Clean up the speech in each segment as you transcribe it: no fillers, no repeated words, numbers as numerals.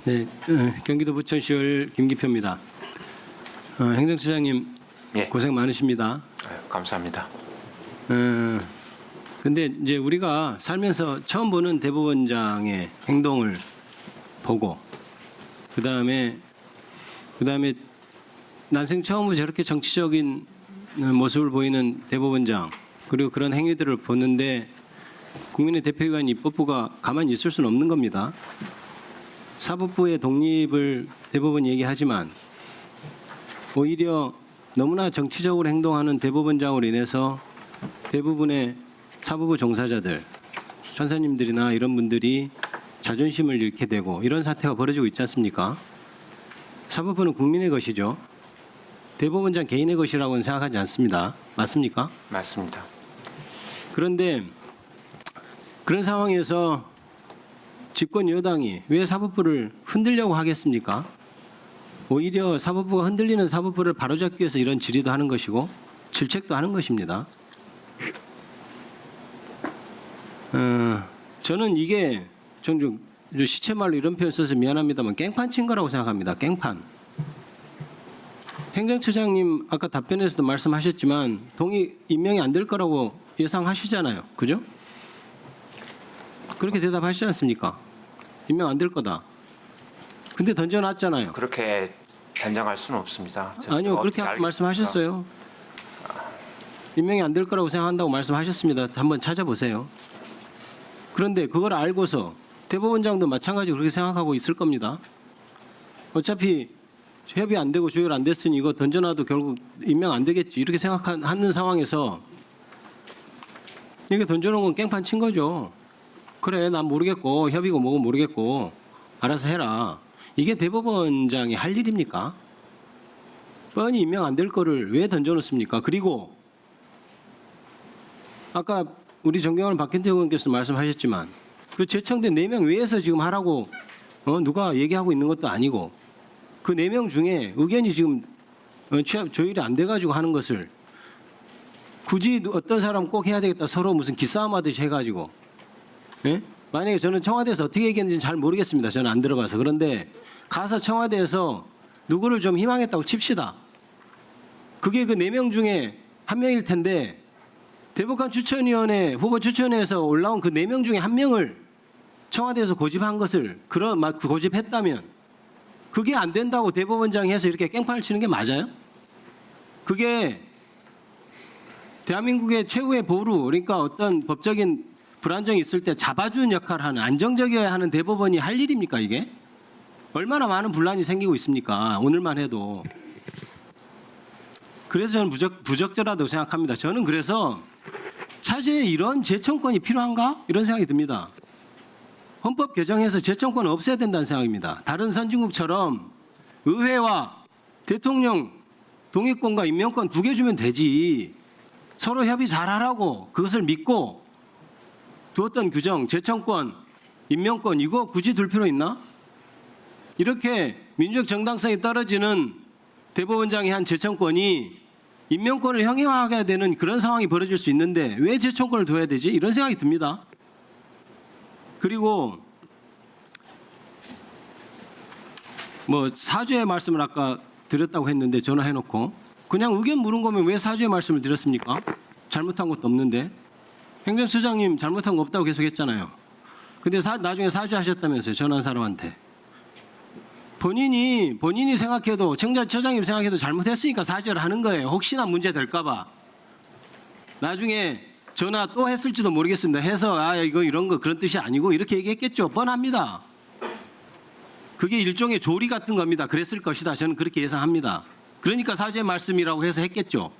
네, 경기도 부천시을 김기표입니다. 행정처장님 예. 고생 많으십니다. 아유, 감사합니다. 근데 이제 우리가 살면서 처음 보는 대법원장의 행동을 보고 그다음에 난생 처음으로 저렇게 정치적인 모습을 보이는 대법원장 그리고 그런 행위들을 보는데 국민의 대표기관 입법부가 가만히 있을 수는 없는 겁니다. 사법부의 독립을 대법원 얘기하지만 오히려 너무나 정치적으로 행동하는 대법원장으로 인해서 대부분의 사법부 종사자들, 판사님들이나 이런 분들이 자존심을 잃게 되고 이런 사태가 벌어지고 있지 않습니까? 사법부는 국민의 것이죠. 대법원장 개인의 것이라고는 생각하지 않습니다. 맞습니까? 맞습니다. 그런데 그런 상황에서 집권 여당이 왜 사법부를 흔들려고 하겠습니까? 오히려 사법부가 흔들리는 사법부를 바로잡기 위해서 이런 질의도 하는 것이고 질책도 하는 것입니다. 저는 이게 좀 시체말로 이런 표현 써서 미안합니다만 깽판 친 거라고 생각합니다. 깽판. 행정처장님 아까 답변에서도 말씀하셨지만 임명이 안 될 거라고 예상하시잖아요. 그죠? 그렇게 대답하시지 않습니까? 임명 안 될 거다. 근데 던져놨잖아요. 그렇게 단정할 수는 없습니다. 아니요. 그렇게 말씀하셨어요. 임명이 안 될 거라고 생각한다고 말씀하셨습니다. 한번 찾아보세요. 그런데 그걸 알고서 대법원장도 마찬가지로 그렇게 생각하고 있을 겁니다. 어차피 협의 안 되고 조율 안 됐으니 이거 던져놔도 결국 임명 안 되겠지. 이렇게 생각하는 상황에서 이게 던져놓은 건 깽판 친 거죠. 그래, 난 모르겠고 협의고 뭐고 모르겠고 알아서 해라. 이게 대법원장이 할 일입니까? 뻔히 임명 안 될 거를 왜 던져놓습니까? 그리고 아까 우리 존경하는 박현태 의원께서 말씀하셨지만 그 제청된 4명 외에서 지금 하라고 누가 얘기하고 있는 것도 아니고 그 4명 중에 의견이 지금 조율이 안 돼가지고 하는 것을 굳이 어떤 사람 꼭 해야 되겠다 서로 무슨 기싸움 하듯이 해가지고 예? 만약에 저는 청와대에서 어떻게 얘기했는지 잘 모르겠습니다. 저는 안 들어봐서. 그런데 가서 청와대에서 누구를 좀 희망했다고 칩시다. 그게 그 4명 중에 한 명일 텐데 대법관 추천위원회 후보 추천회에서 올라온 그 4명 중에 한 명을 청와대에서 고집한 것을 고집했다면 그게 안 된다고 대법원장이 해서 이렇게 깽판을 치는 게 맞아요? 그게 대한민국의 최후의 보루 그러니까 어떤 법적인 불안정이 있을 때 잡아주는 역할을 하는 안정적이어야 하는 대법원이 할 일입니까 이게? 얼마나 많은 분란이 생기고 있습니까? 오늘만 해도. 그래서 저는 부적절하다고 생각합니다. 저는 그래서 차제에 이런 재청권이 필요한가? 이런 생각이 듭니다. 헌법 개정해서 재청권을 없애야 된다는 생각입니다. 다른 선진국처럼 의회와 대통령 동의권과 임명권 2개 주면 되지. 서로 협의 잘하라고 그것을 믿고 두었던 규정, 재청권, 임명권 이거 굳이 둘 필요 있나? 이렇게 민주적 정당성이 떨어지는 대법원장이 한 재청권이 임명권을 형해화하게 되는 그런 상황이 벌어질 수 있는데 왜 재청권을 둬야 되지? 이런 생각이 듭니다. 그리고 뭐 사죄의 말씀을 아까 드렸다고 했는데 전화해놓고 그냥 의견 물은 거면 왜 사죄의 말씀을 드렸습니까? 잘못한 것도 없는데. 행정처장님 잘못한 거 없다고 계속 했잖아요. 근데 나중에 사죄하셨다면서요. 전화한 사람한테. 본인이 생각해도 처장님 생각해도 잘못했으니까 사죄를 하는 거예요. 혹시나 문제 될까 봐. 나중에 전화 또 했을지도 모르겠습니다. 해서 이거 이런 거 그런 뜻이 아니고 이렇게 얘기했겠죠. 뻔합니다. 그게 일종의 조리 같은 겁니다. 그랬을 것이다. 저는 그렇게 예상합니다. 그러니까 사죄의 말씀이라고 해서 했겠죠.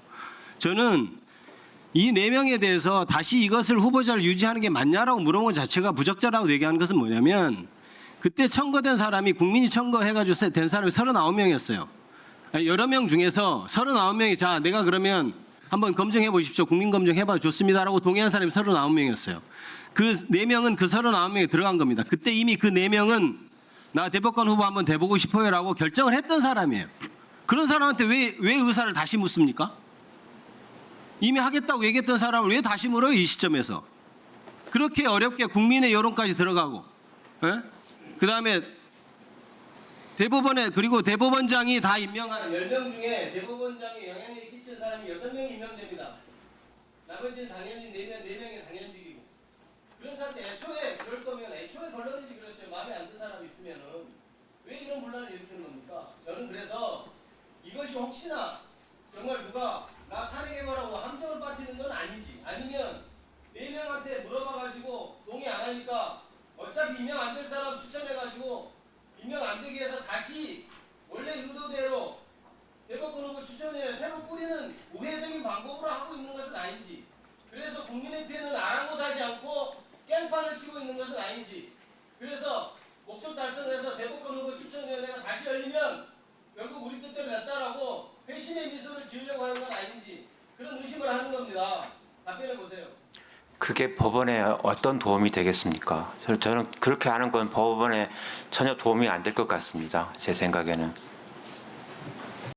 저는 이 4명에 대해서 다시 이것을 후보자를 유지하는 게 맞냐라고 물어본 것 자체가 부적절하다고 얘기하는 것은 뭐냐면 그때 청거된 사람이 국민이 청거해가지고 된 사람이 39명이었어요. 여러 명 중에서 39명이 자 내가 그러면 한번 검증해 보십시오. 국민검증해봐 좋습니다라고 동의한 사람이 39명이었어요. 그 4명은 그 39명에 들어간 겁니다. 그때 이미 그 4명은 나 대법관 후보 한번 돼보고 싶어요라고 결정을 했던 사람이에요. 그런 사람한테 왜 의사를 다시 묻습니까? 이미 하겠다고 얘기했던 사람을 왜 다시 물어요? 이 시점에서. 그렇게 어렵게 국민의 여론까지 들어가고 그다음에 대법원에 그리고 대법원장이 다 임명하는 10명 중에 대법원장에 영향력이 끼치는 사람이 6명이 임명됩니다. 나머지는 당연히 4명이 당연직이고. 그런 사람들 애초에 그럴 거면 애초에 걸러내지 그랬어요. 마음에 안 드는 사람이 있으면은 왜 이런 분란을 일으키는 겁니까? 저는 그래서 이것이 혹시나 정말 누가 나 탄핵해봐라고 함정을 빠뜨리는 건 아닌지, 아니면 4명한테 물어봐가지고 동의 안 하니까 어차피 임명 안 될 사람 추천해가지고 임명 안 되게 해서 다시 원래 의도대로 대법관 후보 추천위에 새로 뿌리는 우회적인 방법으로 하고 있는 것은 아닌지, 그래서 국민의 피해는 아랑곳하지 않고 깽판을 치고 있는 것은 아닌지, 그래서 목적 달성을 해서 대법관 후보 추천위원회가 다시 열리면 결국 우리 뜻대로 됐다라고 회심의 미소를 지으려고 하는 건 아닌지, 그런 의심을 하는 겁니다. 답변해 보세요. 그게 법원에 어떤 도움이 되겠습니까? 저는 그렇게 하는 건 법원에 전혀 도움이 안 될 것 같습니다. 제 생각에는.